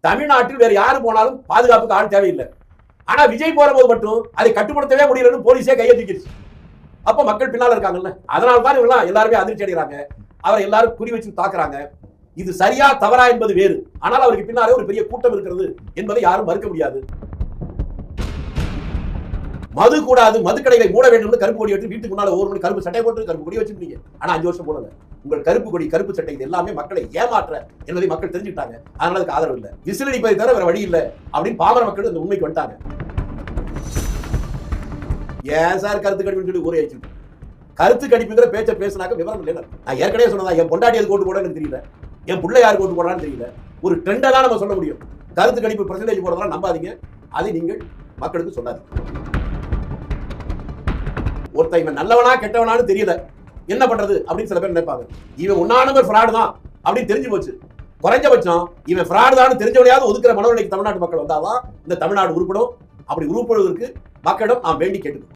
தமிழ்நாட்டில் வேற யாரு போனாலும் பாதுகாப்புக்கு ஆள் தேவையில்லை. ஆனா விஜய் போற போது மட்டும் அதை கட்டுப்படுத்தவே முடியலன்னு போலீஸே கையை தூக்கிடுச்சு. அப்ப மக்கள் பின்னால இருக்காங்கல்ல, அதனால்தான் இவங்க எல்லாருமே அதிர்ச்சி அடைகிறாங்க. அவரை எல்லாரும் குறி வச்சு தாக்குறாங்க. இது சரியா தவறா என்பது வேறு. ஆனால் அவருக்கு பின்னாலே ஒரு பெரிய கூட்டம் இருக்கிறது என்பதை யாரும் மறுக்க முடியாது. மது கூடாது, மதுக்கடைகளை மூட வேண்டும், கருப்பு கொடி வச்சு வீட்டுக்கு முன்னால ஒரு மணி கருப்பு சட்டை போட்டு கருப்பு கொடி வச்சிருந்தீங்க. ஆனா 5 வருஷம் போடல. உங்கள் கருப்பு கொடி கருப்பு சட்டை இது எல்லாமே மக்களை ஏமாற்ற என்பதை மக்கள் தெரிஞ்சுட்டாங்க. அதனால அதுக்கு ஆதரவு இல்லை. விசிலடிப்பதை தவிர வேற வழி இல்லை அப்படின்னு பாமர மக்கள் இந்த உண்மைக்கு வந்துட்டாங்க. ஏன் சார் கருத்து கணிப்பு சொல்லி ஊரே ஆயிடுச்சு. கருத்து கணிப்புங்கிற பேச்சை பேசினாக்க விவரம் இல்லை. நான் ஏற்கனவே சொன்னதா, என் பொண்டாட்டி அது ஓட்டு போட எனக்கு தெரியல, என் பிள்ளை யாருக்கு ஓட்டு போடான்னு தெரியல. ஒரு ட்ரெண்டை தான் நம்ம சொல்ல முடியும். கருத்து கணிப்பு பெர்சன்டேஜ் போடுறதெல்லாம் நம்பாதீங்க. அதை நீங்கள் மக்களுக்கு சொல்லாதீங்க. ஒருத்தன் இவன் நல்லவனா கெட்டவனான்னு தெரியல, என்ன பண்றது அப்படின்னு சில பேர் நினைப்பாங்க. இவன் உண்ணானவர் ஃப்ராடு தான் அப்படின்னு தெரிஞ்சு போச்சு. குறைஞ்சபட்சம் இவன் ஃப்ராடு தான் தெரிஞ்சவனையாவது ஒதுக்குற மனநிலைக்கு தமிழ்நாட்டு மக்கள் வந்தாதான் இந்த தமிழ்நாடு உருப்படும். அப்படி உருப்படுவதற்கு மக்களிடம் நாம் வேண்டி கேட்டுக்கணும்.